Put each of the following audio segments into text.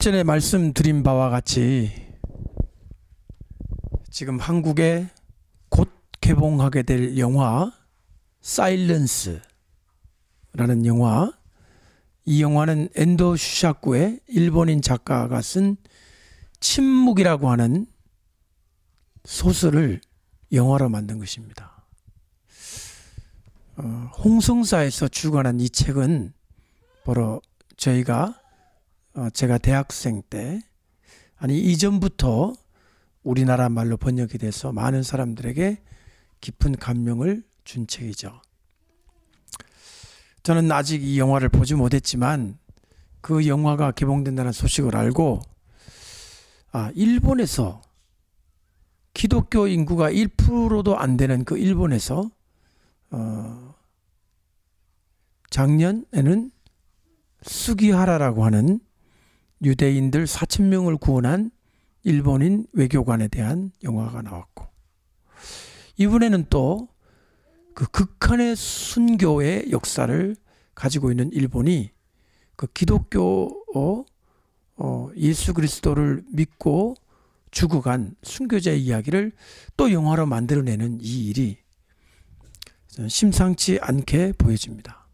전에 말씀드린 바와 같이 지금 한국에 곧 개봉하게 될 영화 사일런스라는 영화, 이 영화는 엔도 슈샤쿠의 일본인 작가가 쓴 침묵이라고 하는 소설을 영화로 만든 것입니다. 홍성사에서 출간한 이 책은 바로 제가 대학생 때, 아니 이전부터 우리나라 말로 번역이 돼서 많은 사람들에게 깊은 감명을 준 책이죠. 저는 아직 이 영화를 보지 못했지만 그 영화가 개봉된다는 소식을 알고 일본에서 기독교 인구가 1%도 안 되는 그 일본에서 작년에는 스기하라라고 하는 유대인들 4,000명을 구원한 일본인 외교관에 대한 영화가 나왔고, 이번에는 또 그 극한의 순교의 역사를 가지고 있는 일본이 그 기독교 예수 그리스도를 믿고 죽어간 순교자의 이야기를 또 영화로 만들어내는 이 일이 심상치 않게 보여집니다.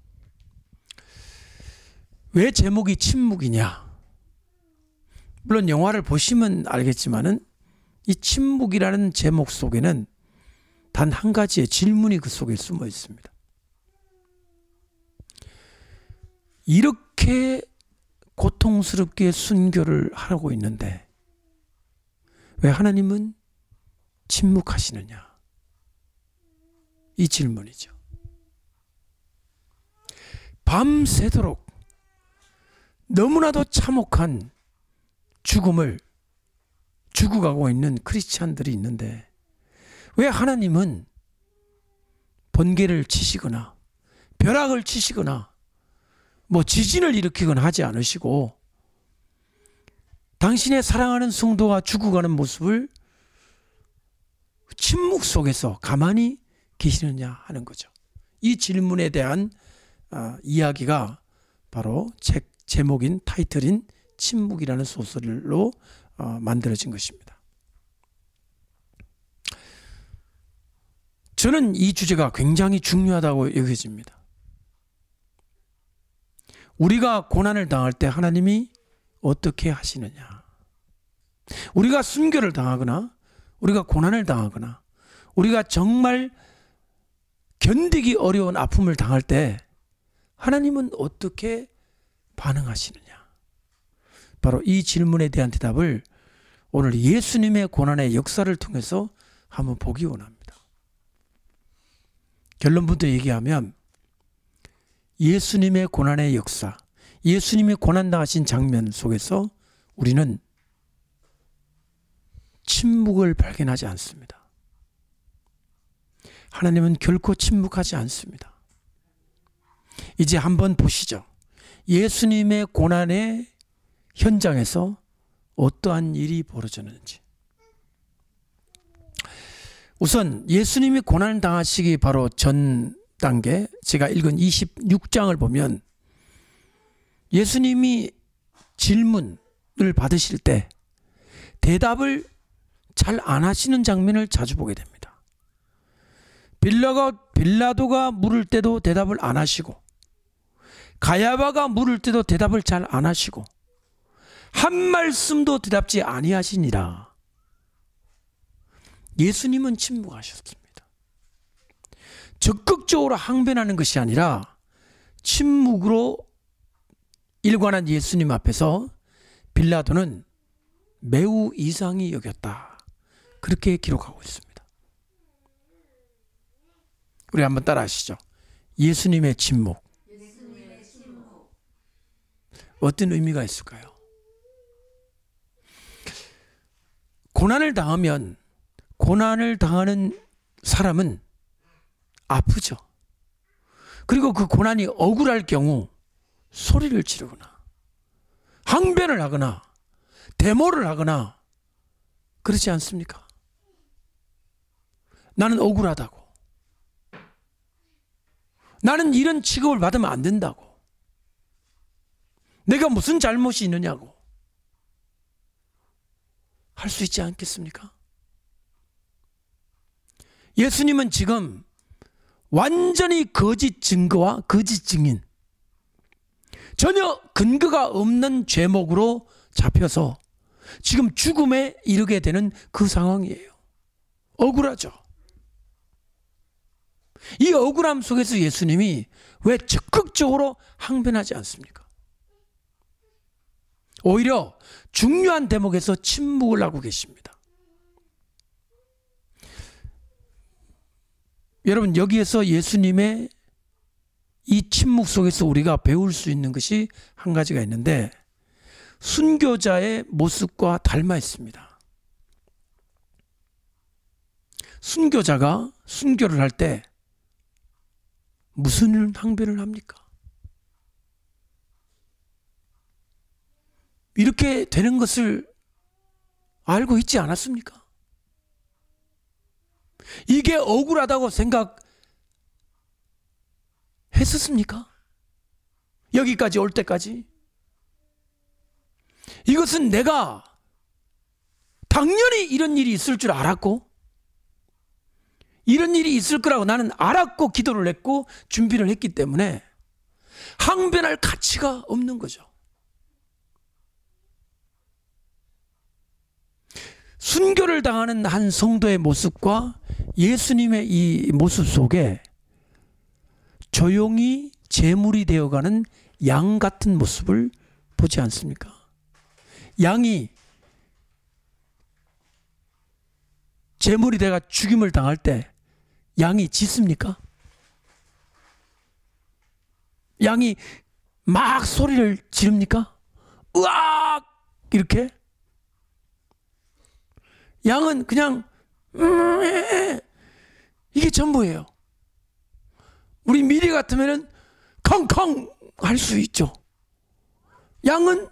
왜 제목이 침묵이냐? 물론 영화를 보시면 알겠지만은 이 침묵이라는 제목 속에는 단 한 가지의 질문이 그 속에 숨어 있습니다. 이렇게 고통스럽게 순교를 하고 있는데 왜 하나님은 침묵하시느냐? 이 질문이죠. 밤새도록 너무나도 참혹한 죽음을 죽어가고 있는 크리스찬들이 있는데 왜 하나님은 번개를 치시거나 벼락을 치시거나 지진을 일으키거나 하지 않으시고 당신의 사랑하는 성도가 죽어가는 모습을 침묵 속에서 가만히 계시느냐 하는 거죠. 이 질문에 대한 이야기가 바로 책 제목인 타이틀인 침묵이라는 소설로 만들어진 것입니다. 저는 이 주제가 굉장히 중요하다고 여겨집니다. 우리가 고난을 당할 때 하나님이 어떻게 하시느냐? 우리가 순교를 당하거나 우리가 고난을 당하거나 우리가 정말 견디기 어려운 아픔을 당할 때 하나님은 어떻게 반응하시느냐? 바로 이 질문에 대한 대답을 오늘 예수님의 고난의 역사를 통해서 한번 보기 원합니다. 결론부터 얘기하면 예수님의 고난의 역사, 예수님이 고난당하신 장면 속에서 우리는 침묵을 발견하지 않습니다. 하나님은 결코 침묵하지 않습니다. 이제 한번 보시죠. 예수님의 고난의 현장에서 어떠한 일이 벌어졌는지. 우선 예수님이 고난을 당하시기 바로 전 단계, 제가 읽은 26장을 보면 예수님이 질문을 받으실 때 대답을 잘 안 하시는 장면을 자주 보게 됩니다. 빌라도가 물을 때도 대답을 안 하시고 가야바가 물을 때도 대답을 잘 안 하시고 한 말씀도 대답지 아니하시니라. 예수님은 침묵하셨습니다. 적극적으로 항변하는 것이 아니라 침묵으로 일관한 예수님 앞에서 빌라도는 매우 이상히 여겼다. 그렇게 기록하고 있습니다. 우리 한번 따라 하시죠. 예수님의 침묵. 어떤 의미가 있을까요? 고난을 당하면 고난을 당하는 사람은 아프죠. 그리고 그 고난이 억울할 경우 소리를 지르거나 항변을 하거나 데모를 하거나 그렇지 않습니까? 나는 억울하다고. 나는 이런 취급을 받으면 안 된다고. 내가 무슨 잘못이 있느냐고. 할 수 있지 않겠습니까? 예수님은 지금 완전히 거짓 증거와 거짓 증인, 전혀 근거가 없는 죄목으로 잡혀서 지금 죽음에 이르게 되는 그 상황이에요. 억울하죠. 이 억울함 속에서 예수님이 왜 적극적으로 항변하지 않습니까? 오히려 중요한 대목에서 침묵을 하고 계십니다. 여러분, 여기에서 예수님의 이 침묵 속에서 우리가 배울 수 있는 것이 한 가지가 있는데, 순교자의 모습과 닮아 있습니다. 순교자가 순교를 할 때 무슨 항변을 합니까? 이렇게 되는 것을 알고 있지 않았습니까? 이게 억울하다고 생각했었습니까? 여기까지 올 때까지. 이것은 내가 당연히 이런 일이 있을 줄 알았고, 이런 일이 있을 거라고 나는 알았고 기도를 했고 준비를 했기 때문에 항변할 가치가 없는 거죠. 순교를 당하는 한 성도의 모습과 예수님의 이 모습 속에 조용히 제물이 되어가는 양 같은 모습을 보지 않습니까? 양이 제물이 되어 죽임을 당할 때 양이 짖습니까? 양이 막 소리를 지릅니까? 으악! 이렇게? 양은 그냥 이게 전부예요. 우리 미리 같으면은 컹컹 할 수 있죠. 양은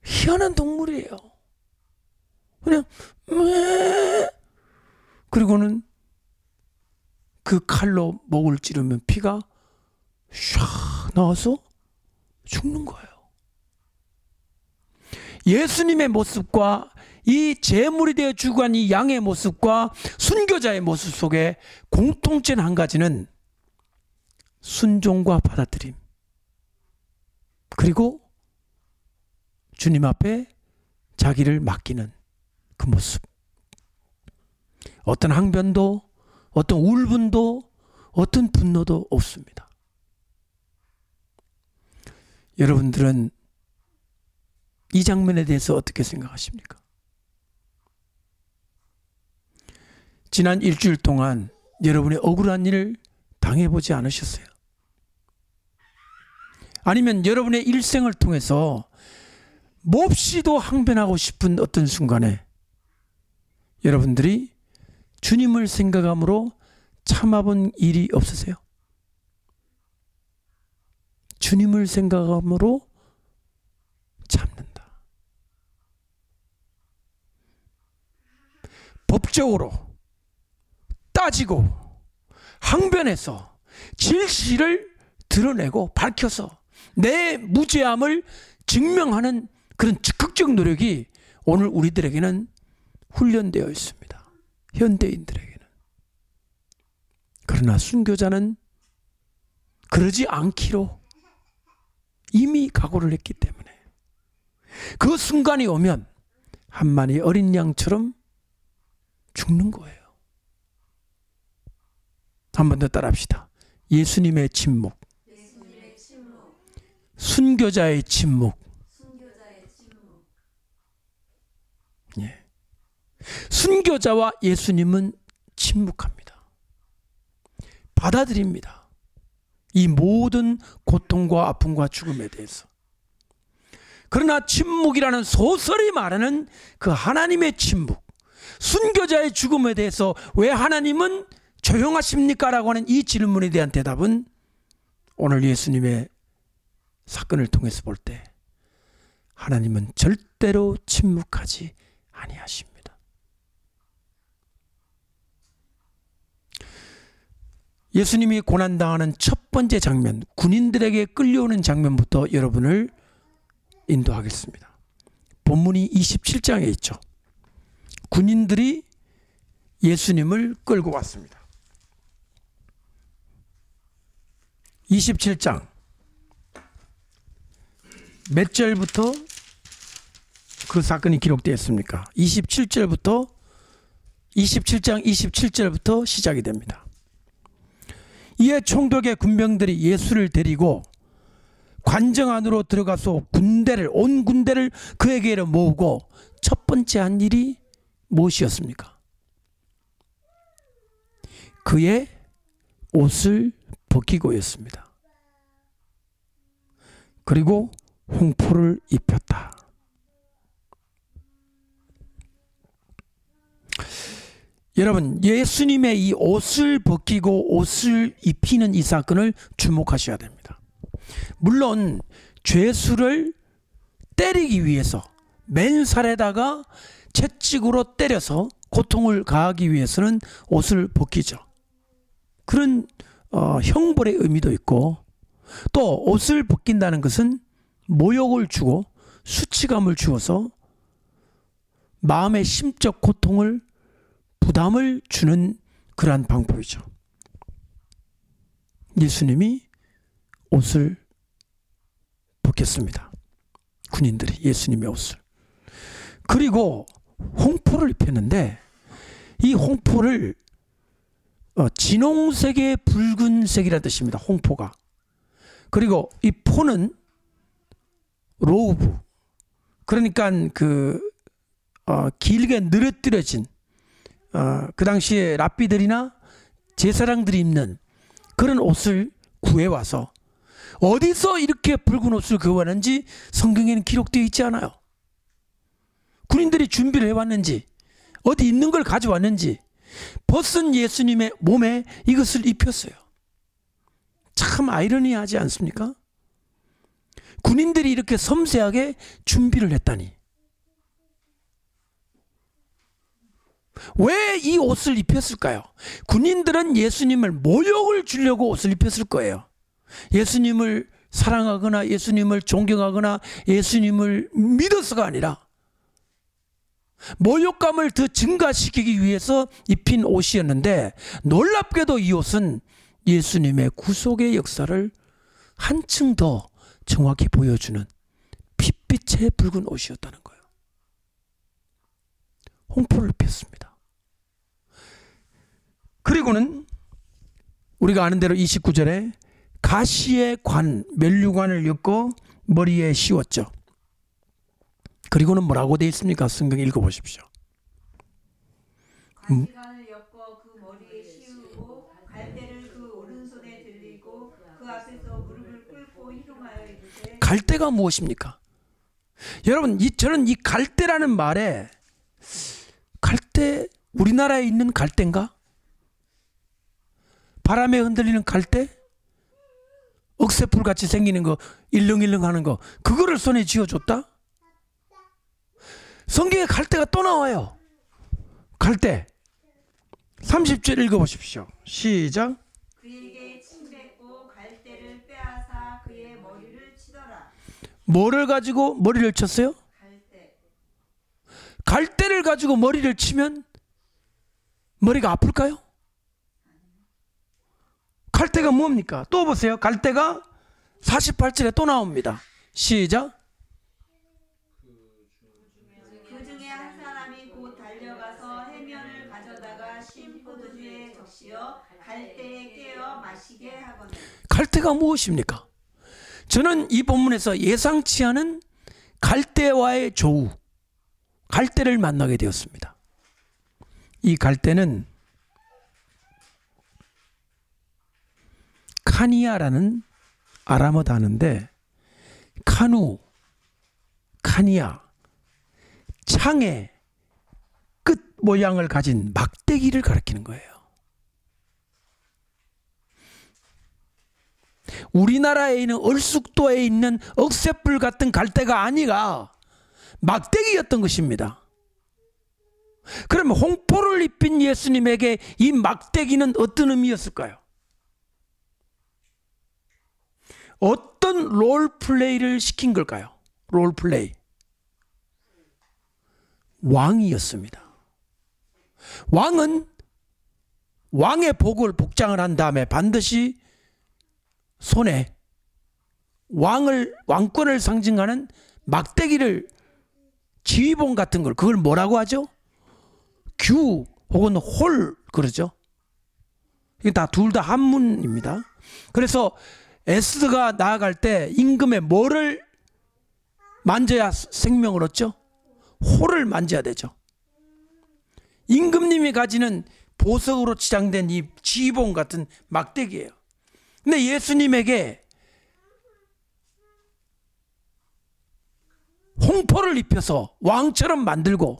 희한한 동물이에요. 그냥 그리고는 그 칼로 목을 찌르면 피가 샥 나와서 죽는 거예요. 예수님의 모습과 이 제물이 되어 죽어간 이 양의 모습과 순교자의 모습 속에 공통점은 한 가지는 순종과 받아들임, 그리고 주님 앞에 자기를 맡기는 그 모습. 어떤 항변도, 어떤 울분도, 어떤 분노도 없습니다. 여러분들은 이 장면에 대해서 어떻게 생각하십니까? 지난 일주일 동안 여러분이 억울한 일을 당해보지 않으셨어요? 아니면 여러분의 일생을 통해서 몹시도 항변하고 싶은 어떤 순간에 여러분들이 주님을 생각함으로 참아본 일이 없으세요? 주님을 생각함으로 참는다. 법적으로 따지고 항변해서 진실을 드러내고 밝혀서 내 무죄함을 증명하는 그런 적극적 노력이 오늘 우리들에게는 훈련되어 있습니다. 현대인들에게는. 그러나 순교자는 그러지 않기로 이미 각오를 했기 때문에 그 순간이 오면 한 마리 어린 양처럼 죽는 거예요. 한 번 더 따라합시다. 예수님의 침묵, 순교자의 침묵. 예. 순교자와 예수님은 침묵합니다. 받아들입니다. 이 모든 고통과 아픔과 죽음에 대해서. 그러나 침묵이라는 소설이 말하는 그 하나님의 침묵, 순교자의 죽음에 대해서 왜 하나님은 조용하십니까? 라고 하는 이 질문에 대한 대답은 오늘 예수님의 사건을 통해서 볼 때 하나님은 절대로 침묵하지 아니하십니다. 예수님이 고난당하는 첫 번째 장면, 군인들에게 끌려오는 장면부터 여러분을 인도하겠습니다. 본문이 27장에 있죠. 군인들이 예수님을 끌고 왔습니다. 27장 몇 절부터 그 사건이 기록되어 있습니까? 27장 27절부터 시작이 됩니다. 이에 총독의 군병들이 예수를 데리고 관정 안으로 들어가서 온 군대를 그에게로 모으고 첫 번째 한 일이 무엇이었습니까? 그의 옷을 벗기고였습니다. 그리고 홍포를 입혔다. 여러분, 예수님의 이 옷을 벗기고 옷을 입히는 이 사건을 주목하셔야 됩니다. 물론 죄수를 때리기 위해서 맨살에다가 채찍으로 때려서 고통을 가하기 위해서는 옷을 벗기죠. 그런 형벌의 의미도 있고, 또 옷을 벗긴다는 것은 모욕을 주고 수치감을 주어서 마음의 심적 고통을 부담을 주는 그러한 방법이죠. 예수님이 옷을 벗겼습니다. 군인들이 예수님의 옷을. 그리고 홍포를 입혔는데, 이 홍포를 진홍색의 붉은색이라는 뜻입니다. 홍포가. 그리고 이 포는 로우브, 그러니까 길게 늘어뜨려진 그 당시에 랍비들이나 제사장들이 입는 그런 옷을 구해와서, 어디서 이렇게 붉은 옷을 구해왔는지 성경에는 기록되어 있지 않아요. 군인들이 준비를 해왔는지, 어디 있는 걸 가져왔는지, 벗은 예수님의 몸에 이것을 입혔어요. 참 아이러니하지 않습니까? 군인들이 이렇게 섬세하게 준비를 했다니. 왜 이 옷을 입혔을까요? 군인들은 예수님을 모욕을 주려고 옷을 입혔을 거예요. 예수님을 사랑하거나 예수님을 존경하거나 예수님을 믿어서가 아니라 모욕감을 더 증가시키기 위해서 입힌 옷이었는데, 놀랍게도 이 옷은 예수님의 구속의 역사를 한층 더 정확히 보여주는 핏빛의 붉은 옷이었다는 거예요. 홍포를 폈습니다. 그리고는 우리가 아는 대로 29절에 가시의 관, 면류관을 엮고 머리에 씌웠죠. 그리고는 뭐라고 되어 있습니까? 성경 읽어보십시오. 가시관을 엮어 그 머리에 씌우고 갈대를 그 오른손에 들리고 그 앞에서 무릎을 꿇고 희롱하여 이르되. 갈대가 무엇입니까? 여러분, 저는 이 갈대라는 말에, 갈대 우리나라에 있는 갈대인가? 바람에 흔들리는 갈대? 억새풀 같이 생기는 거, 일렁일렁 하는 거, 그거를 손에 쥐어줬다? 성경에 갈대가 또 나와요. 갈대. 30절 읽어보십시오. 시작. 그에게 침뱉고 갈대를 빼앗아 그의 머리를 치더라. 뭐를 가지고 머리를 쳤어요? 갈대. 갈대를 가지고 머리를 치면 머리가 아플까요? 갈대가 뭡니까? 또 보세요. 갈대가 48절에 또 나옵니다. 시작. 그 중에 한 사람이 곧 달려가서 해면을 가져다가 심포도주에 적시어 갈대에 깨어 마시게 하거늘. 갈대가 무엇입니까? 저는 이 본문에서 예상치 않은 갈대와의 조우, 갈대를 만나게 되었습니다. 이 갈대는 카니아라는 아람어 단어인데, 카누, 카니아, 창의 끝 모양을 가진 막대기를 가리키는 거예요. 우리나라에 있는 얼숙도에 있는 억새뿔 같은 갈대가 아니라 막대기였던 것입니다. 그러면 홍포를 입힌 예수님에게 이 막대기는 어떤 의미였을까요? 어떤 롤플레이를 시킨 걸까요? 롤플레이. 왕이었습니다. 왕은 왕의 복을 복장을 한 다음에 반드시 손에 왕권을 상징하는 막대기를, 지휘봉 같은 걸, 그걸 뭐라고 하죠? 규 혹은 홀 그러죠. 이게 다 둘 다 한문입니다. 그래서 에스더가 나아갈 때 임금의 뭐를 만져야 생명을 얻죠? 홀을 만져야 되죠. 임금님이 가지는 보석으로 치장된 이 지휘봉 같은 막대기예요. 근데 예수님에게 홍포를 입혀서 왕처럼 만들고,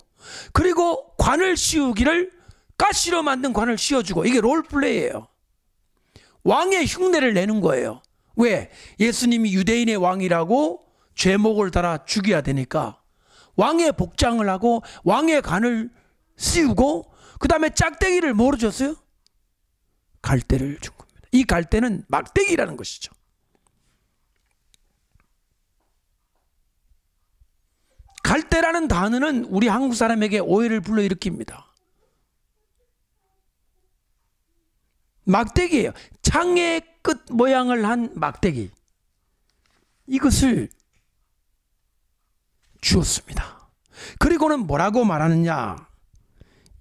그리고 관을 씌우기를, 가시로 만든 관을 씌워주고, 이게 롤플레이예요. 왕의 흉내를 내는 거예요. 왜? 예수님이 유대인의 왕이라고 죄목을 달아 죽여야 되니까 왕의 복장을 하고 왕의 관을 씌우고, 그 다음에 짝대기를 뭐로 줬어요? 갈대를 준 겁니다. 이 갈대는 막대기라는 것이죠. 갈대라는 단어는 우리 한국 사람에게 오해를 불러일으킵니다. 막대기예요. 창의 끝 모양을 한 막대기. 이것을 주었습니다. 그리고는 뭐라고 말하느냐?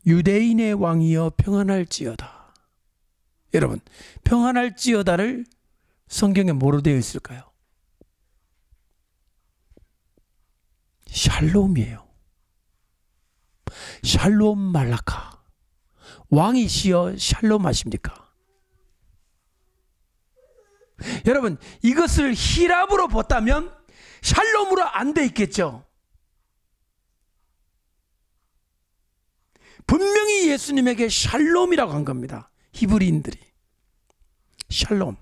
유대인의 왕이여 평안할지어다. 여러분, 평안할지어다를 성경에 뭐로 되어 있을까요? 샬롬이에요. 샬롬 말라카. 왕이시여 샬롬 하십니까? 여러분, 이것을 히랍으로 봤다면 샬롬으로 안 돼 있겠죠. 분명히 예수님에게 샬롬이라고 한 겁니다. 히브리인들이. 샬롬.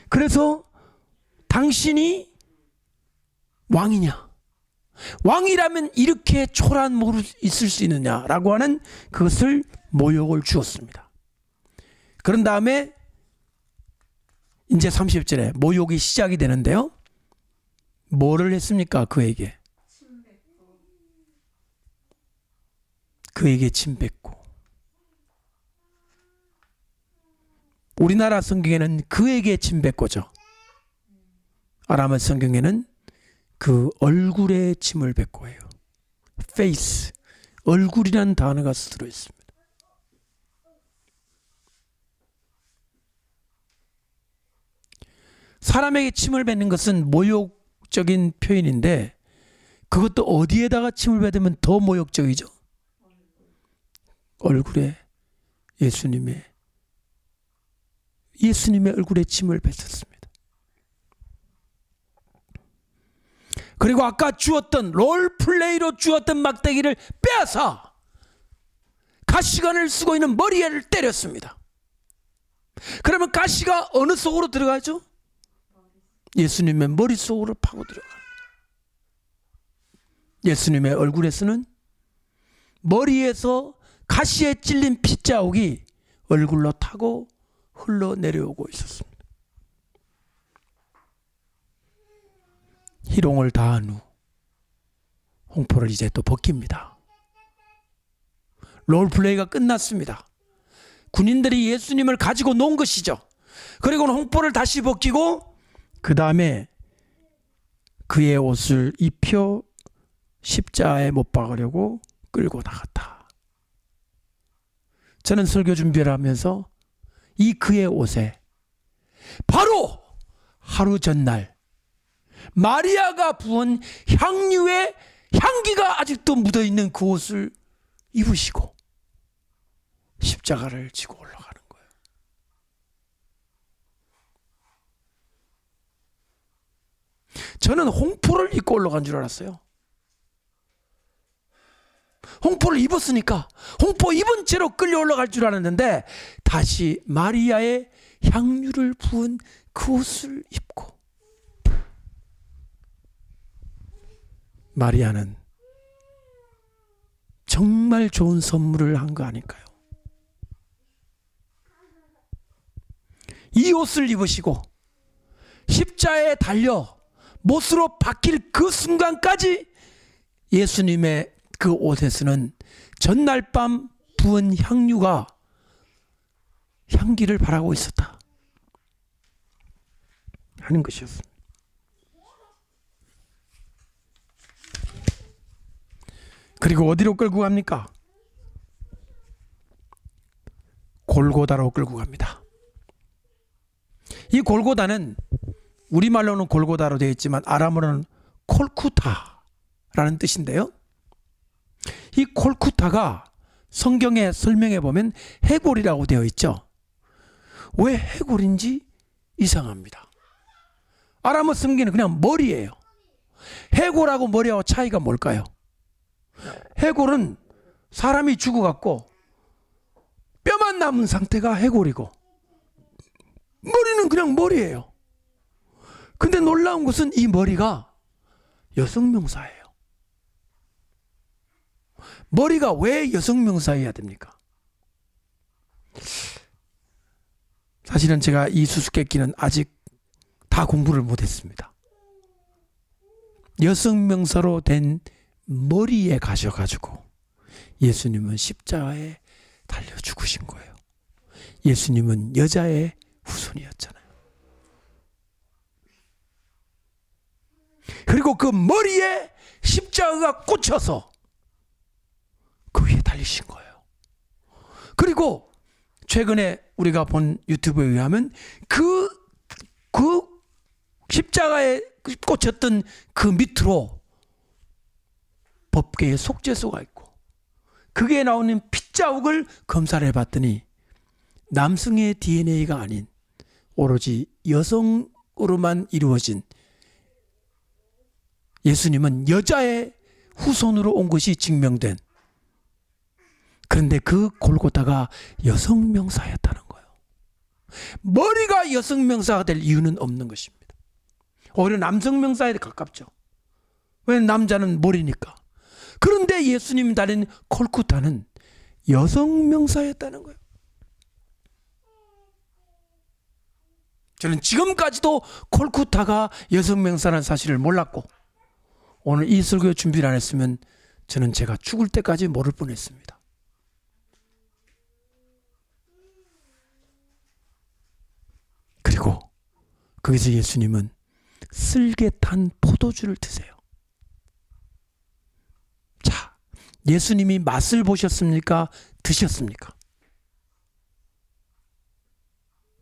그래서 당신이 왕이냐? 왕이라면 이렇게 초라한 모습이 있을 수 있느냐라고 하는 그것을 모욕을 주었습니다. 그런 다음에 이제 30절에 모욕이 시작이 되는데요. 뭐를 했습니까? 그에게 침 뱉고. 우리나라 성경에는 그에게 침 뱉고죠. 아람어 성경에는 그 얼굴에 침을 뱉고 해요. face, 얼굴이라는 단어가 들어 있습니다. 사람에게 침을 뱉는 것은 모욕적인 표현인데, 그것도 어디에다가 침을 뱉으면 더 모욕적이죠? 얼굴에. 예수님의 얼굴에 침을 뱉었습니다. 그리고 아까 주었던, 롤플레이로 주었던 막대기를 빼앗아 가시관을 쓰고 있는 머리를 때렸습니다. 그러면 가시가 어느 속으로 들어가죠? 예수님의 머릿속으로 파고 들어가요. 예수님의 얼굴에서는 머리에서 가시에 찔린 핏자국이 얼굴로 타고 흘러내려오고 있었습니다. 희롱을 다한 후 홍포를 이제 또 벗깁니다. 롤플레이가 끝났습니다. 군인들이 예수님을 가지고 놓은 것이죠. 그리고는 홍포를 다시 벗기고, 그 다음에 그의 옷을 입혀 십자가에 못 박으려고 끌고 나갔다. 저는 설교 준비를 하면서 이 그의 옷에 바로 하루 전날 마리아가 부은 향유의 향기가 아직도 묻어있는 그 옷을 입으시고 십자가를 지고 올라가는 거예요. 저는 홍포를 입고 올라간 줄 알았어요. 홍포를 입었으니까 홍포 입은 채로 끌려 올라갈 줄 알았는데, 다시 마리아의 향유를 부은 그 옷을 입고. 마리아는 정말 좋은 선물을 한 거 아닐까요? 이 옷을 입으시고 십자가에 달려 못으로 박힐 그 순간까지 예수님의 그 옷에서는 전날 밤 부은 향유가 향기를 바라고 있었다 하는 것이었습니다. 그리고 어디로 끌고 갑니까? 골고다로 끌고 갑니다. 이 골고다는 우리말로는 골고다로 되어 있지만 아람어로는 콜쿠타라는 뜻인데요. 이 콜쿠타가 성경에 설명해 보면 해골이라고 되어 있죠. 왜 해골인지 이상합니다. 아람어 성경은 그냥 머리예요. 해골하고 머리하고 차이가 뭘까요? 해골은 사람이 죽어갖고 뼈만 남은 상태가 해골이고 머리는 그냥 머리예요. 근데 놀라운 것은 이 머리가 여성명사예요. 머리가 왜 여성명사여야 됩니까? 사실은 제가 이 수수께끼는 아직 다 공부를 못했습니다. 여성명사로 된 머리에 가셔가지고 예수님은 십자가에 달려 죽으신 거예요. 예수님은 여자의 후손이었잖아요. 그리고 그 머리에 십자가가 꽂혀서 그 위에 달리신 거예요. 그리고 최근에 우리가 본 유튜브에 의하면 그 십자가에 꽂혔던 그 밑으로 법궤의 속죄소가 있고 그게 나오는 핏자국을 검사를 해봤더니 남성의 DNA가 아닌 오로지 여성으로만 이루어진 예수님은 여자의 후손으로 온 것이 증명된, 그런데 그 골고다가 여성명사였다는 거예요. 머리가 여성명사가 될 이유는 없는 것입니다. 오히려 남성명사에 가깝죠. 왜냐하면 남자는 머리니까. 그런데 예수님이 달린 콜쿠타는 여성명사였다는 거예요. 저는 지금까지도 콜쿠타가 여성명사라는 사실을 몰랐고 오늘 이 설교 준비를 안 했으면 저는 제가 죽을 때까지 모를 뻔했습니다. 그리고 거기서 예수님은 쓸개 탄 포도주를 드세요. 자, 예수님이 맛을 보셨습니까? 드셨습니까?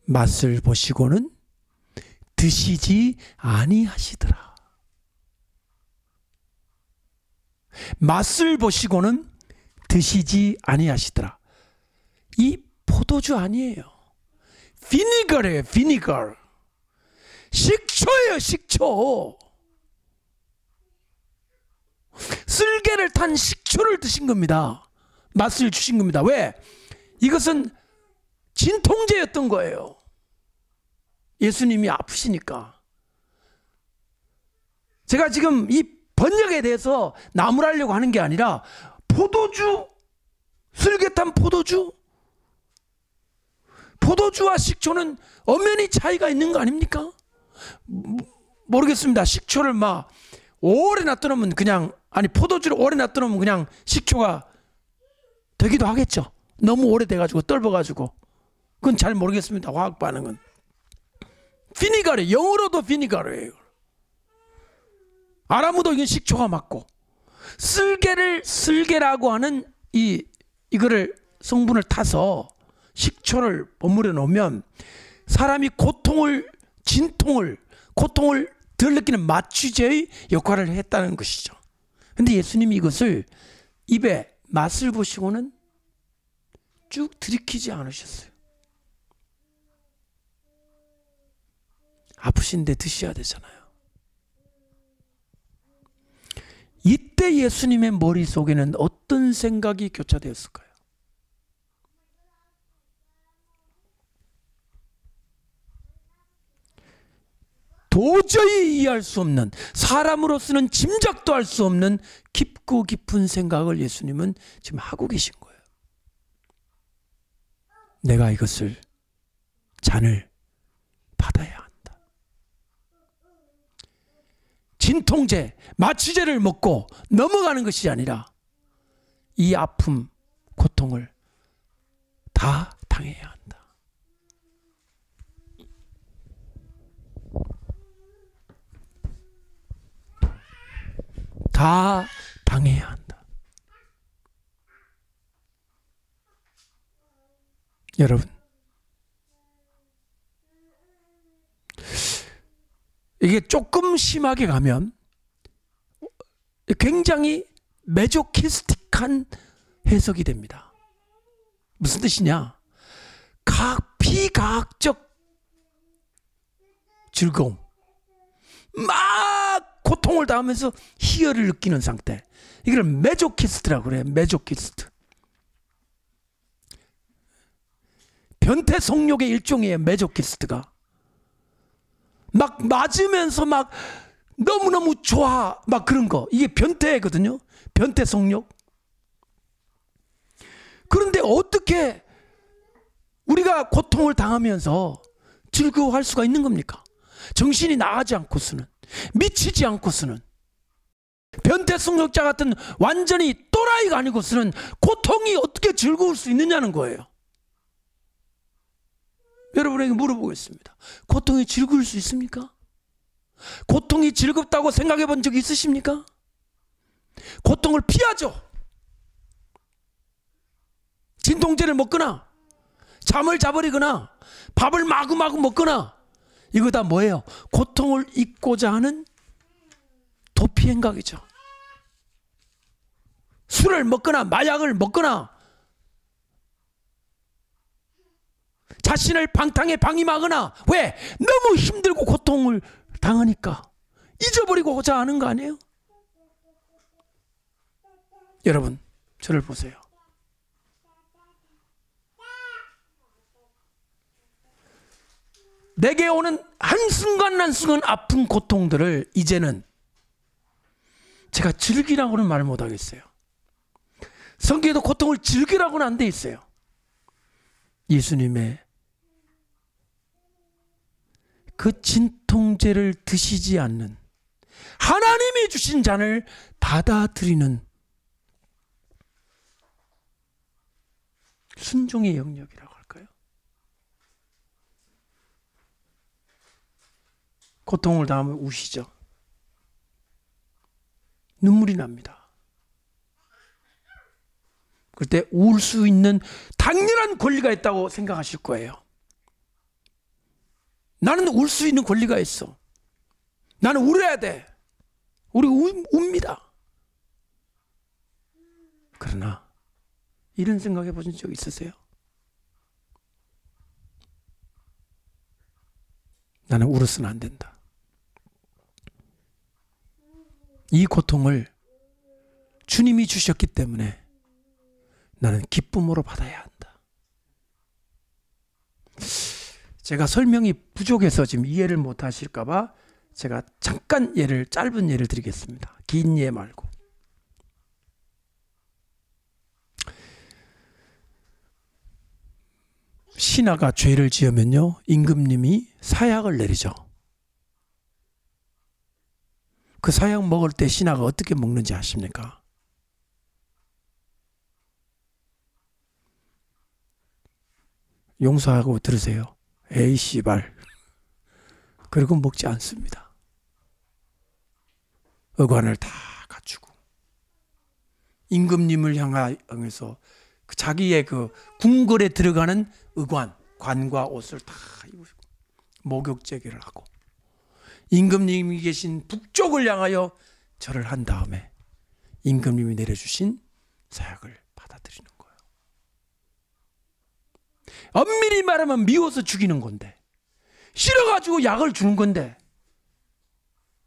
맛을 보시고는 드시지 아니하시더라. 맛을 보시고는 드시지 아니하시더라. 이 포도주 아니에요. 비니거래요. 비니거. 식초예요. 식초. 쓸개를 탄 식초를 드신 겁니다. 맛을 주신 겁니다. 왜? 이것은 진통제였던 거예요. 예수님이 아프시니까. 제가 지금 이 번역에 대해서 나무라려고 하는 게 아니라 포도주, 쓸개탄 포도주, 포도주와 식초는 엄연히 차이가 있는 거 아닙니까? 모르겠습니다. 식초를 막 오래 놔두면 그냥, 아니 포도주를 오래 놔두면 그냥 식초가 되기도 하겠죠. 너무 오래돼가지고 떫어가지고. 그건 잘 모르겠습니다. 화학 반응은. 비니가르, 영어로도 비니가르예요. 아람어도 이건 식초가 맞고, 쓸개라고 하는 이거를 성분을 타서 식초를 버무려 놓으면 사람이 고통을 덜 느끼는 마취제의 역할을 했다는 것이죠. 근데 예수님이 이것을 입에 맛을 보시고는 쭉 들이키지 않으셨어요. 아프신데 드셔야 되잖아요. 이때 예수님의 머릿속에는 어떤 생각이 교차되었을까요? 도저히 이해할 수 없는, 사람으로서는 짐작도 할 수 없는 깊고 깊은 생각을 예수님은 지금 하고 계신 거예요. 내가 이것을, 잔을 받아야 한다. 진통제, 마취제를 먹고 넘어가는 것이 아니라 이 아픔, 고통을 다 당해야 한다. 다 당해야 한다. 여러분, 이게 조금 심하게 가면 굉장히 메조키스틱한 해석이 됩니다. 무슨 뜻이냐? 비과학적 즐거움, 막 고통을 당하면서 희열을 느끼는 상태, 이걸 메조키스트라고 그래요. 메조키스트. 변태 성욕의 일종이에요. 메조키스트가 막 맞으면서 막 너무너무 좋아, 막 그런 거, 이게 변태거든요. 변태 성욕. 그런데 어떻게 우리가 고통을 당하면서 즐거워할 수가 있는 겁니까? 정신이 나가지 않고서는, 미치지 않고서는, 변태 성욕자 같은 완전히 또라이가 아니고서는 고통이 어떻게 즐거울 수 있느냐는 거예요. 여러분에게 물어보겠습니다. 고통이 즐거울 수 있습니까? 고통이 즐겁다고 생각해 본 적 있으십니까? 고통을 피하죠. 진통제를 먹거나 잠을 자버리거나 밥을 마구마구 먹거나, 이거 다 뭐예요? 고통을 잊고자 하는 도피 행각이죠. 술을 먹거나 마약을 먹거나 자신을 방탕에 방임하거나, 왜? 너무 힘들고 고통을 당하니까 잊어버리고자 하는 거 아니에요? 여러분, 저를 보세요. 내게 오는 한순간 한순간 아픈 고통들을 이제는 제가 즐기라고는 말 못하겠어요. 성경에도 고통을 즐기라고는 안 돼 있어요. 예수님의 그 진통제를 드시지 않는, 하나님이 주신 잔을 받아들이는 순종의 영역이라고 할까요? 고통을 당하면 우시죠. 눈물이 납니다. 그때 울 수 있는 당연한 권리가 있다고 생각하실 거예요. 나는 울 수 있는 권리가 있어. 나는 울어야 돼. 우리 웁니다. 그러나 이런 생각해 보신 적 있으세요? 나는 울어서는 안 된다. 이 고통을 주님이 주셨기 때문에 나는 기쁨으로 받아야 한다. 제가 설명이 부족해서 지금 이해를 못 하실까 봐 제가 잠깐 짧은 예를 드리겠습니다. 긴 예 말고. 신하가 죄를 지으면요, 임금님이 사약을 내리죠. 그 사약 먹을 때 신하가 어떻게 먹는지 아십니까? 용서하고 들으세요. 에이 씨발. 그리고 먹지 않습니다. 의관을 다 갖추고 임금님을 향해서 자기의 그 궁궐에 들어가는 의관, 관과 옷을 다 입으시고 목욕제기를 하고 임금님이 계신 북쪽을 향하여 절을 한 다음에 임금님이 내려주신 사약을 받아들이는 거예요. 엄밀히 말하면 미워서 죽이는 건데, 싫어가지고 약을 주는 건데,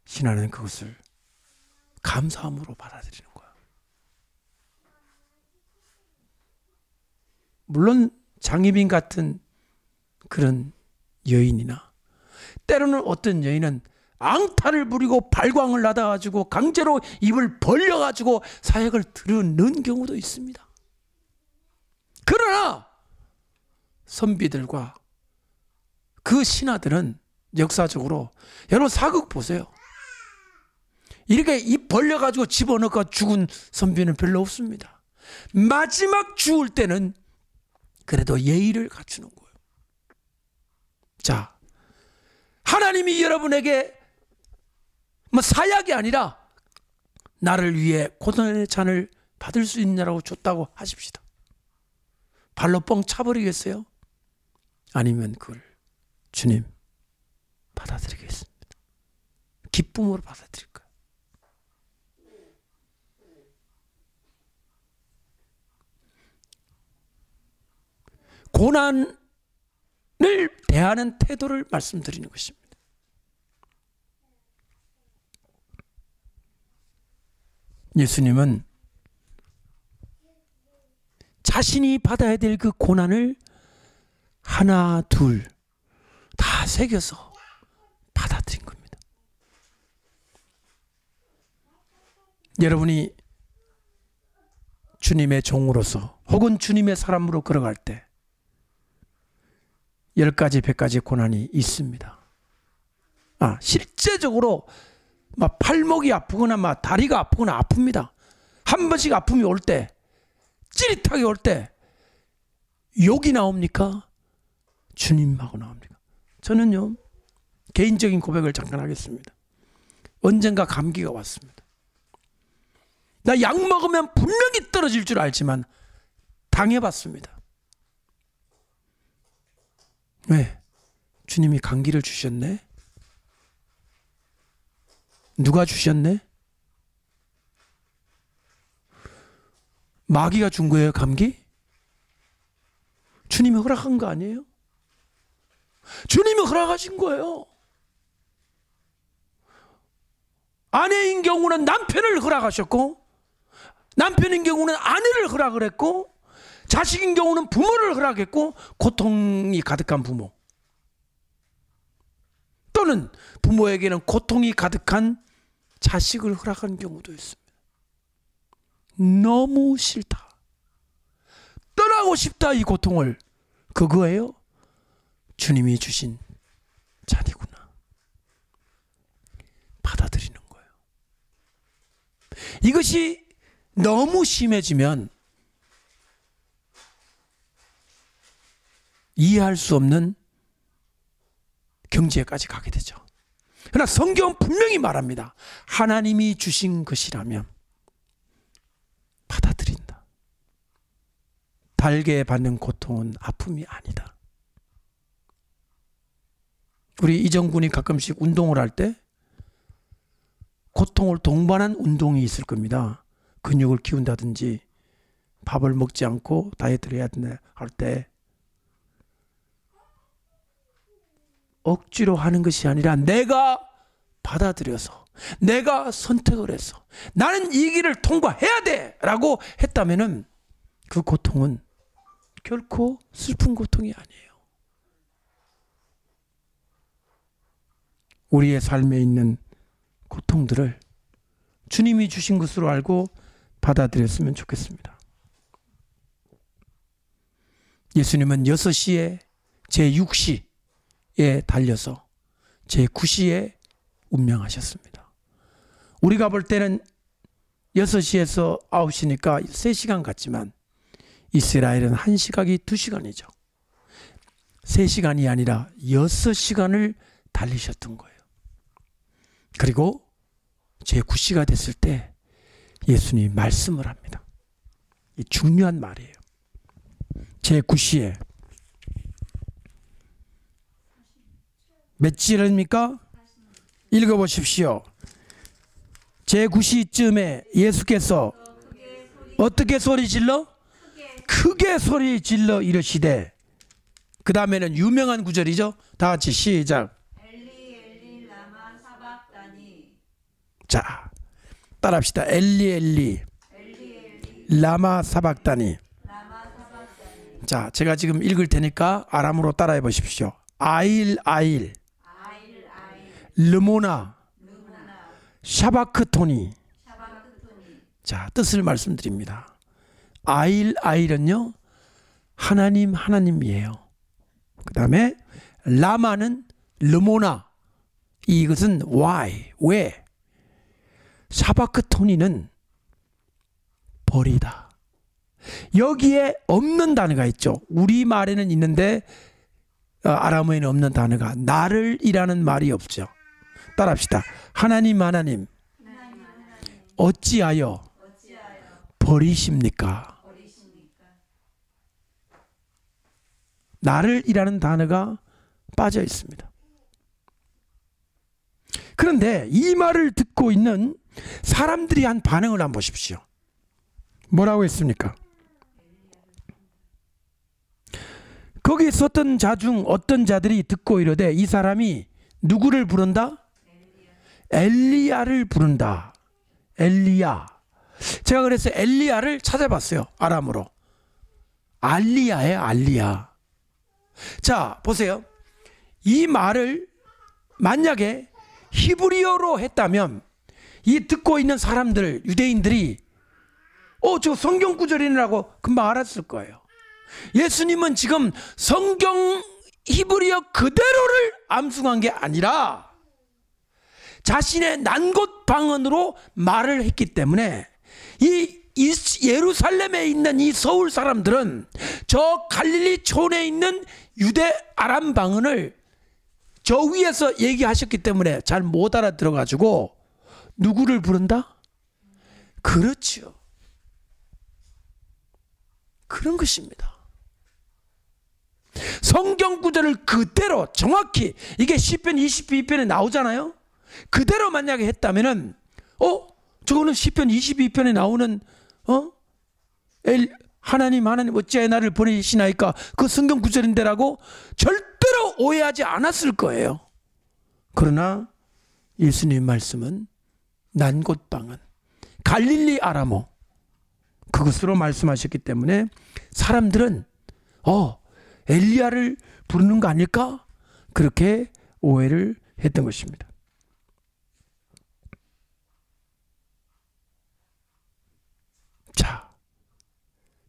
신하는 그것을 감사함으로 받아들이는 거예요. 물론 장희빈 같은 그런 여인이나, 때로는 어떤 여인은 앙탈을 부리고 발광을 받아가지고 강제로 입을 벌려가지고 사약을 드러넣는 경우도 있습니다. 그러나 선비들과 그 신하들은 역사적으로, 여러분 사극 보세요. 이렇게 입 벌려가지고 집어넣고 죽은 선비는 별로 없습니다. 마지막 죽을 때는 그래도 예의를 갖추는 거예요. 자, 하나님이 여러분에게 뭐 사약이 아니라 나를 위해 고난의 잔을 받을 수 있냐라고 줬다고 하십시다. 발로 뻥 차버리겠어요? 아니면 그걸 주님 받아들이겠습니다. 기쁨으로 받아들일까요? 고난을 대하는 태도를 말씀드리는 것입니다. 예수님은 자신이 받아야 될 그 고난을 하나, 둘 다 새겨서 받아들인 겁니다. 여러분이 주님의 종으로서 혹은 주님의 사람으로 걸어갈 때 10가지, 100가지 고난이 있습니다. 실제적으로 막 팔목이 아프거나 막 다리가 아프거나 아픕니다. 한 번씩 아픔이 올 때, 찌릿하게 올 때 욕이 나옵니까? 주님하고 나옵니까? 저는요, 개인적인 고백을 잠깐 하겠습니다. 언젠가 감기가 왔습니다. 나 약 먹으면 분명히 떨어질 줄 알지만 당해봤습니다. 왜? 주님이 감기를 주셨네? 누가 주셨네? 마귀가 준 거예요, 감기? 주님이 허락한 거 아니에요? 주님이 허락하신 거예요. 아내인 경우는 남편을 허락하셨고, 남편인 경우는 아내를 허락을 했고, 자식인 경우는 부모를 허락했고, 고통이 가득한 부모, 또는 부모에게는 고통이 가득한 자식을 허락한 경우도 있습니다. 너무 싫다, 떠나고 싶다, 이 고통을. 그거예요? 주님이 주신 잔이구나. 받아들이는 거예요. 이것이 너무 심해지면 이해할 수 없는 경지에까지 가게 되죠. 그러나 성경은 분명히 말합니다. 하나님이 주신 것이라면 받아들인다. 달게 받는 고통은 아픔이 아니다. 우리 이정군이 가끔씩 운동을 할 때 고통을 동반한 운동이 있을 겁니다. 근육을 키운다든지 밥을 먹지 않고 다이어트를 해야 된다 할 때 억지로 하는 것이 아니라 내가 받아들여서, 내가 선택을 해서 나는 이 길을 통과해야 돼 라고 했다면은 그 고통은 결코 슬픈 고통이 아니에요. 우리의 삶에 있는 고통들을 주님이 주신 것으로 알고 받아들였으면 좋겠습니다. 예수님은 6시에 제6시에 달려서 제9시에 운명하셨습니다. 우리가 볼 때는 6시에서 9시니까 3시간 같지만 이스라엘은 1시각이 2시간이죠. 3시간이 아니라 6시간을 달리셨던 거예요. 그리고 제9시가 됐을 때 예수님이 말씀을 합니다. 이 중요한 말이에요. 제9시에 몇 시입니까? 읽어보십시오. 제9시쯤에 예수께서 어떻게 소리 질러? 크게 소리 질러 이르시되, 그 다음에는 유명한 구절이죠. 다 같이 시작. 엘리 엘리 라마 사박다니. 자, 따라합시다. 엘리 엘리 라마 사박다니. 자, 제가 지금 읽을 테니까 아람으로 따라해 보십시오. 아일 아일 르모나 샤바크토니. 자, 뜻을 말씀드립니다. 아일 아일은요, 하나님 하나님이에요. 그 다음에 라마는 르모나, 이것은 why, 왜. 샤바크토니는 버리다, 여기에 없는 단어가 있죠. 우리말에는 있는데 아람어에는 없는 단어가 나를이라는 말이 없죠. 따라합시다. 하나님 어찌하여 버리십니까? 나를이라는 단어가 빠져 있습니다. 그런데 이 말을 듣고 있는 사람들이 한 반응을 한번 보십시오. 뭐라고 했습니까? 거기 있었던 자 중 어떤 자들이 듣고 이르되 이 사람이 누구를 부른다? 엘리야를 부른다. 엘리야. 제가 그래서 엘리야를 찾아봤어요. 아람어로. 알리야예요. 알리야. 자, 보세요. 이 말을 만약에 히브리어로 했다면 이 듣고 있는 사람들, 유대인들이 저 성경 구절이라고 금방 알았을 거예요. 예수님은 지금 성경 히브리어 그대로를 암송한 게 아니라 자신의 난곳 방언으로 말을 했기 때문에 이 예루살렘에 있는 이 서울 사람들은 저 갈릴리 촌에 있는 유대 아람 방언을 저 위에서 얘기하셨기 때문에 잘 못 알아들어가지고 누구를 부른다? 그렇죠. 그런 것입니다. 성경 구절을 그대로 정확히 이게 시편 22편에 나오잖아요. 그대로 만약에 했다면은 저거는 시편 22편에 나오는 하나님 어찌하여 나를 보내시나이까 그 성경 구절인데라고 절대로 오해하지 않았을 거예요. 그러나 예수님 말씀은 난곳방언 갈릴리 아람어 그것으로 말씀하셨기 때문에 사람들은 엘리야를 부르는 거 아닐까? 그렇게 오해를 했던 것입니다. 자,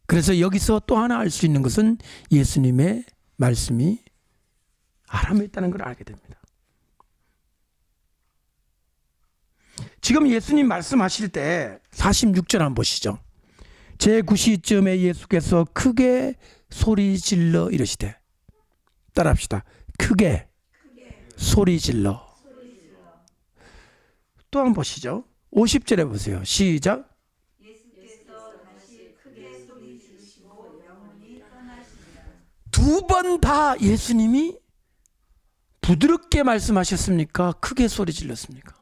그래서 여기서 또 하나 알 수 있는 것은 예수님의 말씀이 아람에 있다는 걸 알게 됩니다. 지금 예수님 말씀하실 때 46절 한번 보시죠. 제9시쯤에 예수께서 크게 소리 질러 이르시되 따라합시다. 크게 소리 질러. 또 한번 보시죠. 50절에 보세요. 시작. 두 번 다 예수님이 부드럽게 말씀하셨습니까? 크게 소리 질렀습니까?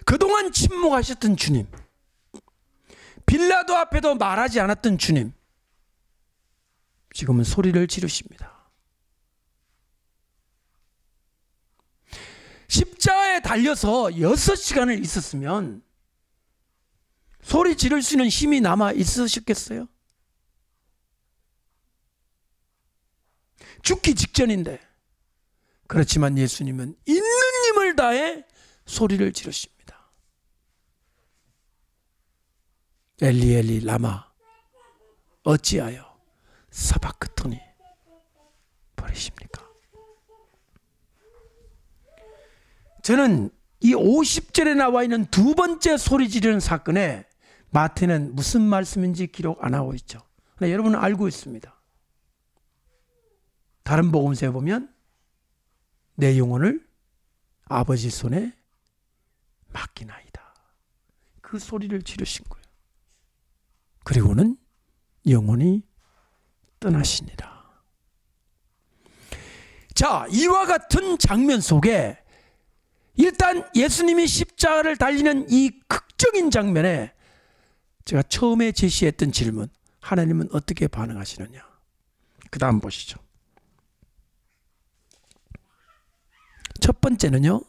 그동안 침묵하셨던 주님, 빌라도 앞에도 말하지 않았던 주님, 지금은 소리를 지르십니다. 십자가에 달려서 6시간을 있었으면 소리 지를 수 있는 힘이 남아 있으셨겠어요? 죽기 직전인데. 그렇지만 예수님은 있는 힘을 다해 소리를 지르십니다. 엘리 엘리 라마 어찌하여 사바크토니 버리십니까? 저는 이 50절에 나와 있는 두 번째 소리 지르는 사건에 마태는 무슨 말씀인지 기록 안 하고 있죠. 그러나 여러분은 알고 있습니다. 다른 복음서에 보면 내 영혼을 아버지 손에 맡기나이다. 그 소리를 지르신 거예요. 그리고는 영혼이 떠나시니라. 자, 이와 같은 장면 속에 일단 예수님이 십자가를 달리는 이 극적인 장면에 제가 처음에 제시했던 질문, 하나님은 어떻게 반응하시느냐? 그 다음 보시죠. 첫 번째는요,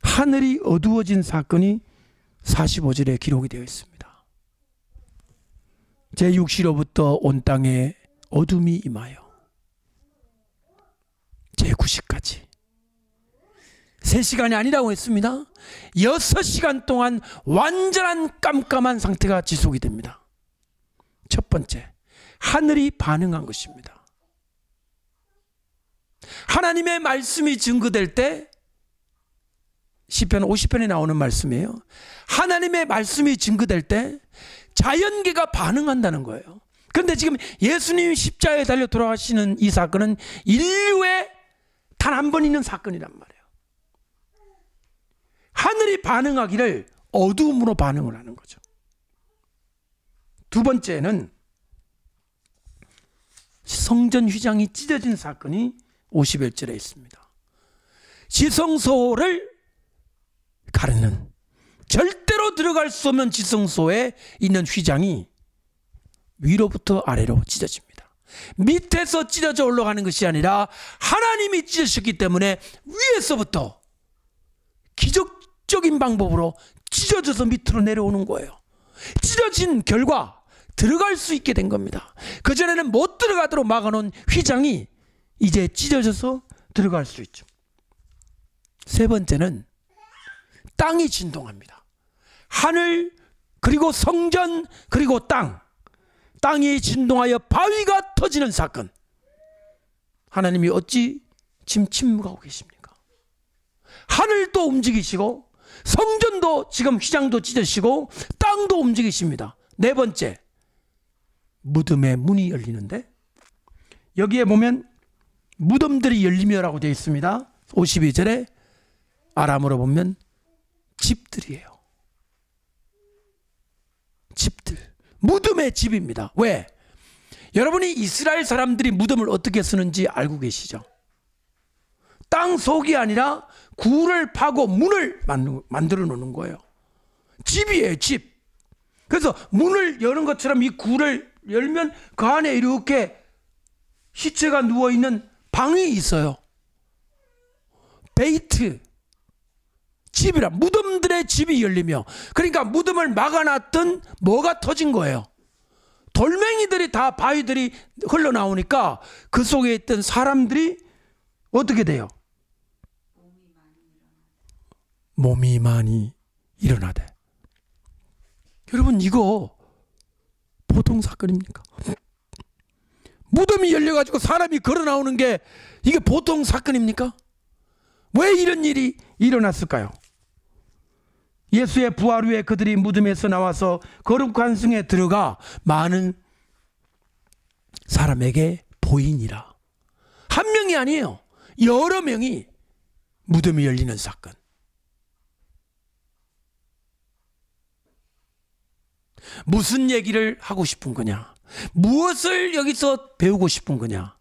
하늘이 어두워진 사건이 45절에 기록이 되어 있습니다. 제6시로부터 온 땅에 어둠이 임하여 제9시까지 3시간이 아니라고 했습니다. 6시간 동안 완전한 깜깜한 상태가 지속이 됩니다. 첫 번째, 하늘이 반응한 것입니다. 하나님의 말씀이 증거될 때, 시편 50편에 나오는 말씀이에요. 하나님의 말씀이 증거될 때 자연계가 반응한다는 거예요. 그런데 지금 예수님이 십자가에 달려 돌아가시는 이 사건은 인류에 단 한 번 있는 사건이란 말이에요. 하늘이 반응하기를 어두움으로 반응을 하는 거죠. 두 번째는 성전 휘장이 찢어진 사건이 51절에 있습니다. 지성소를 가르는, 절대로 들어갈 수 없는 지성소에 있는 휘장이 위로부터 아래로 찢어집니다. 밑에서 찢어져 올라가는 것이 아니라 하나님이 찢으셨기 때문에 위에서부터 기적적인 방법으로 찢어져서 밑으로 내려오는 거예요. 찢어진 결과 들어갈 수 있게 된 겁니다. 그전에는 못 들어가도록 막아놓은 휘장이 이제 찢어져서 들어갈 수 있죠. 세 번째는 땅이 진동합니다. 하늘, 그리고 성전, 그리고 땅이 진동하여 바위가 터지는 사건. 하나님이 어찌 지금 침묵하고 계십니까? 하늘도 움직이시고 성전도 지금 휘장도 찢으시고 땅도 움직이십니다. 네 번째, 무덤의 문이 열리는데, 여기에 보면 무덤들이 열리며라고 되어 있습니다. 52절에 아람어로 보면 집들이에요. 집들, 무덤의 집입니다. 왜? 여러분이 이스라엘 사람들이 무덤을 어떻게 쓰는지 알고 계시죠? 땅 속이 아니라 굴을 파고 문을 만들어 놓는 거예요. 집이에요, 집. 그래서 문을 여는 것처럼 이 굴을 열면 그 안에 이렇게 시체가 누워있는 방이 있어요. 베이트, 집이라, 무덤들의 집이 열리며, 그러니까 무덤을 막아놨던 뭐가 터진 거예요. 돌멩이들이 다, 바위들이 흘러나오니까 그 속에 있던 사람들이 어떻게 돼요? 몸이 많이 일어나대. 여러분, 이거 보통 사건입니까? 무덤이 열려가지고 사람이 걸어 나오는 게 이게 보통 사건입니까? 왜 이런 일이 일어났을까요? 예수의 부활 후에 그들이 무덤에서 나와서 거룩한 성에 들어가 많은 사람에게 보이니라. 한 명이 아니에요. 여러 명이 무덤이 열리는 사건. 무슨 얘기를 하고 싶은 거냐? 무엇을 여기서 배우고 싶은 거냐?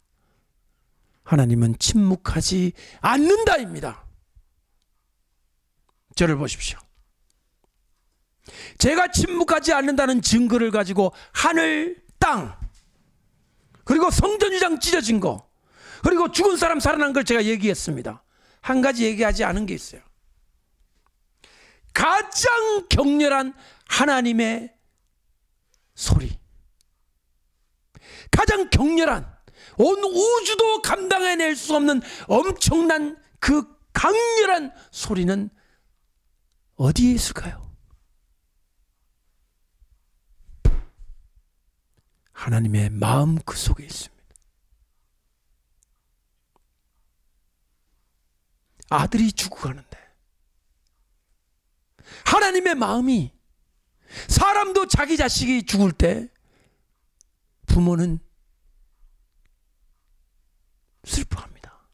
하나님은 침묵하지 않는다입니다. 저를 보십시오. 제가 침묵하지 않는다는 증거를 가지고 하늘, 땅, 그리고 성전 휘장 찢어진 거, 그리고 죽은 사람 살아난 걸 제가 얘기했습니다. 한 가지 얘기하지 않은 게 있어요. 가장 격렬한 하나님의 소리, 가장 격렬한, 온 우주도 감당해낼 수 없는 엄청난 그 강렬한 소리는 어디에 있을까요? 하나님의 마음 그 속에 있습니다. 아들이 죽어가는데 하나님의 마음이, 사람도 자기 자식이 죽을 때 부모는 슬퍼합니다.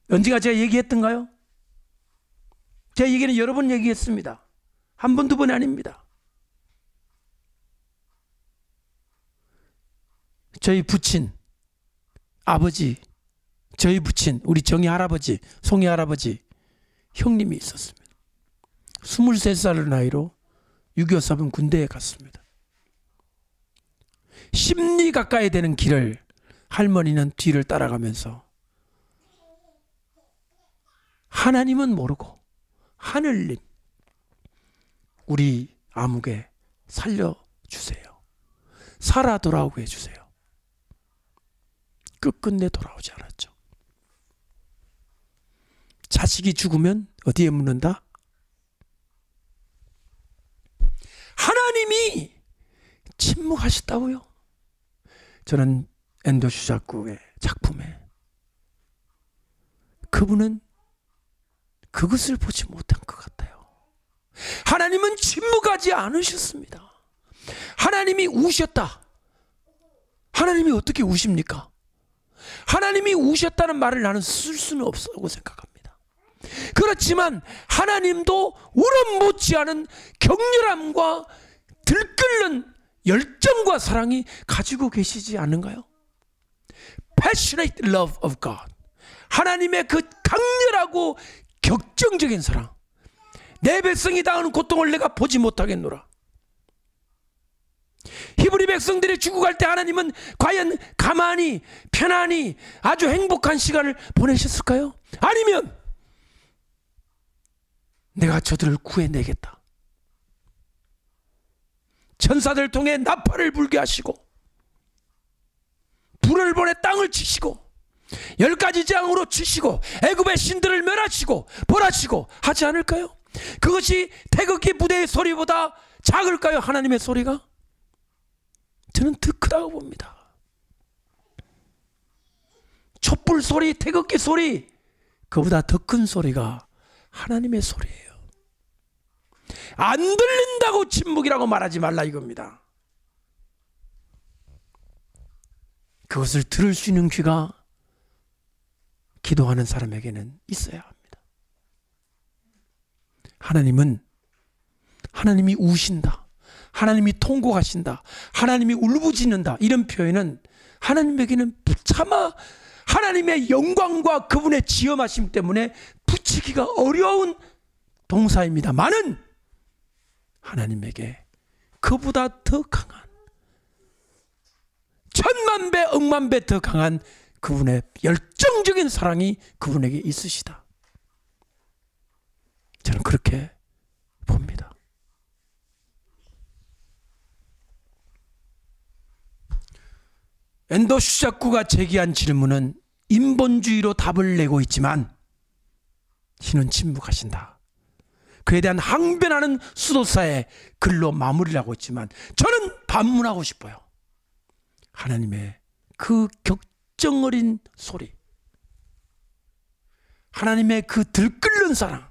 언젠가 제가 얘기했던가요? 제 얘기는 여러 번 얘기했습니다. 한 번, 두 번이 아닙니다. 저희 부친, 아버지, 저희 부친, 우리 정희 할아버지, 송이 할아버지, 형님이 있었습니다. 23살의 나이로 6.25 사병 군대에 갔습니다. 10리 가까이 되는 길을 할머니는 뒤를 따라가면서 하나님은 모르고 하늘님, 우리 아무개 살려주세요. 살아 돌아오게 해주세요. 끝끝내 돌아오지 않았죠. 자식이 죽으면 어디에 묻는다? 하나님이 침묵하셨다고요? 저는 엔도 슈자쿠의 작품에 그분은 그것을 보지 못한 것 같아요. 하나님은 침묵하지 않으셨습니다. 하나님이 우셨다. 하나님이 어떻게 우십니까? 하나님이 우셨다는 말을 나는 쓸 수는 없다고 생각합니다. 그렇지만 하나님도 울음 못지않은 격렬함과 들끓는 열정과 사랑이 가지고 계시지 않은가요? Passionate love of God. 하나님의 그 강렬하고 격정적인 사랑. 내 백성이 당하는 고통을 내가 보지 못하겠노라. 히브리 백성들이 죽어갈 때 하나님은 과연 가만히 편안히 아주 행복한 시간을 보내셨을까요? 아니면 내가 저들을 구해내겠다. 천사들 통해 나팔을 불게 하시고 불을 보내 땅을 치시고 10가지 재앙으로 치시고 애굽의 신들을 멸하시고 벌하시고 하지 않을까요? 그것이 태극기 부대의 소리보다 작을까요? 하나님의 소리가? 저는 더 크다고 봅니다. 촛불 소리, 태극기 소리, 그보다 더 큰 소리가 하나님의 소리예요. 안 들린다고 침묵이라고 말하지 말라 이겁니다. 그것을 들을 수 있는 귀가 기도하는 사람에게는 있어야 합니다. 하나님이 우신다, 하나님이 통곡하신다, 하나님이 울부짖는다, 이런 표현은 하나님에게는 차마 하나님의 영광과 그분의 지엄하심 때문에 붙이기가 어려운 동사입니다만은 하나님에게 그보다 더 강한, 천만 배 억만 배 더 강한 그분의 열정적인 사랑이 그분에게 있으시다. 저는 그렇게 봅니다. 엔더 슈자쿠가 제기한 질문은 인본주의로 답을 내고 있지만 신은 침묵하신다. 그에 대한 항변하는 수도사의 글로 마무리를 하고 있지만 저는 반문하고 싶어요. 하나님의 그 격정 어린 소리, 하나님의 그 들끓는 사랑,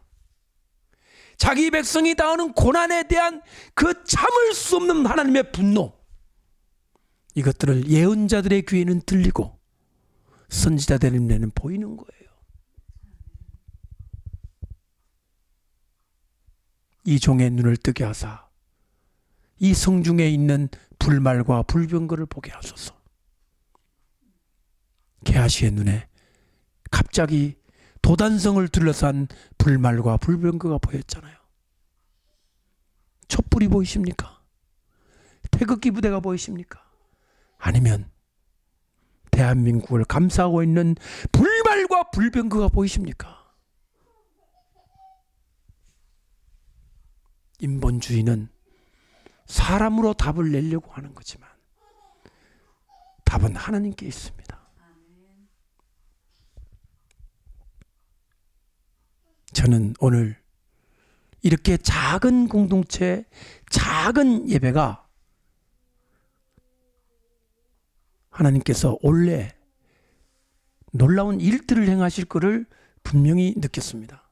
자기 백성이 당하는 고난에 대한 그 참을 수 없는 하나님의 분노, 이것들을 예언자들의 귀에는 들리고 선지자들의 눈에는 보이는 거예요. 이 종의 눈을 뜨게 하사 이 성중에 있는 불말과 불병거를 보게 하소서. 게하시의 눈에 갑자기 도단성을 둘러싼 불말과 불병거가 보였잖아요. 촛불이 보이십니까? 태극기 부대가 보이십니까? 아니면 대한민국을 감싸고 있는 불말과 불병거가 보이십니까? 인본주의는 사람으로 답을 내려고 하는 거지만 답은 하나님께 있습니다. 저는 오늘 이렇게 작은 공동체, 작은 예배가 하나님께서 원래 놀라운 일들을 행하실 것을 분명히 느꼈습니다.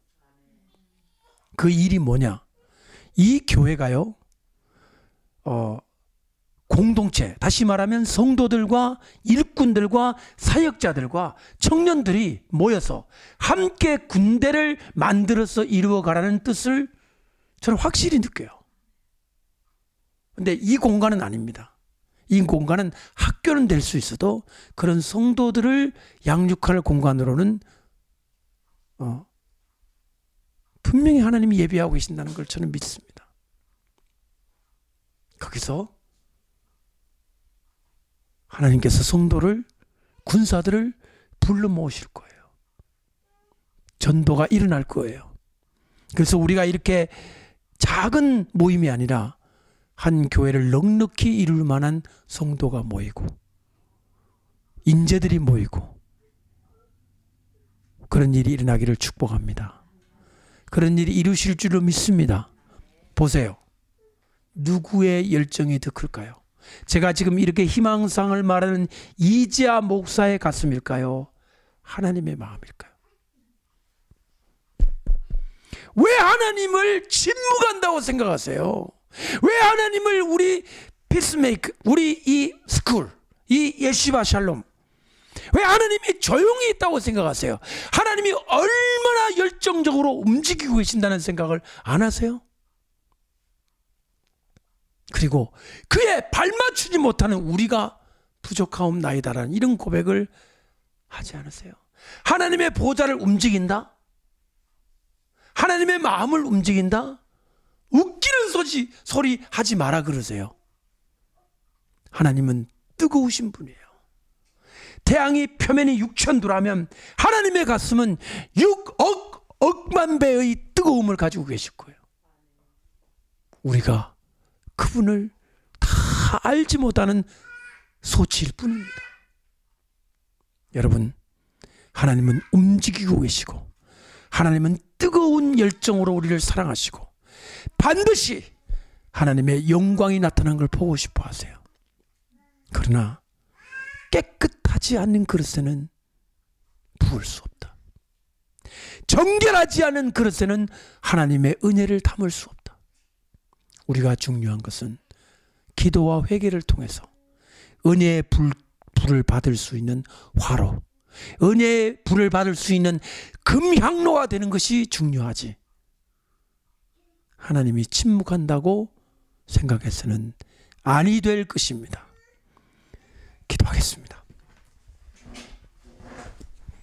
그 일이 뭐냐? 이 교회가요, 공동체, 다시 말하면 성도들과 일꾼들과 사역자들과 청년들이 모여서 함께 군대를 만들어서 이루어가라는 뜻을 저는 확실히 느껴요. 근데 이 공간은 아닙니다. 이 공간은 학교는 될 수 있어도 그런 성도들을 양육할 공간으로는 분명히 하나님이 예비하고 계신다는 걸 저는 믿습니다. 거기서 하나님께서 성도를, 군사들을 불러 모으실 거예요. 전도가 일어날 거예요. 그래서 우리가 이렇게 작은 모임이 아니라 한 교회를 넉넉히 이룰 만한 성도가 모이고 인재들이 모이고 그런 일이 일어나기를 축복합니다. 그런 일이 이루실 줄로 믿습니다. 보세요. 누구의 열정이 더 클까요? 제가 지금 이렇게 희망상을 말하는 이지아 목사의 가슴일까요? 하나님의 마음일까요? 왜 하나님을 침묵한다고 생각하세요? 왜 하나님을 우리 피스메이크, 우리 이 스쿨, 이 예시바 샬롬, 왜 하나님이 조용히 있다고 생각하세요? 하나님이 얼마나 열정적으로 움직이고 계신다는 생각을 안 하세요? 그리고 그에 발맞추지 못하는 우리가 부족하옵나이다라는 이런 고백을 하지 않으세요? 하나님의 보좌를 움직인다? 하나님의 마음을 움직인다? 웃기는 소리 하지 마라 그러세요. 하나님은 뜨거우신 분이에요. 태양이 표면이 6천도라면 하나님의 가슴은 6억만 배의 뜨거움을 가지고 계실 거예요. 우리가 그분을 다 알지 못하는 소치일 뿐입니다. 여러분, 하나님은 움직이고 계시고 하나님은 뜨거운 열정으로 우리를 사랑하시고 반드시 하나님의 영광이 나타난 걸 보고 싶어 하세요. 그러나 깨끗하지 않는 그릇에는 부을 수 없다. 정결하지 않은 그릇에는 하나님의 은혜를 담을 수 없다. 우리가 중요한 것은 기도와 회개를 통해서 은혜의 불을 받을 수 있는 화로, 은혜의 불을 받을 수 있는 금향로가 되는 것이 중요하지, 하나님이 침묵한다고 생각해서는 아니 될 것입니다. 기도하겠습니다.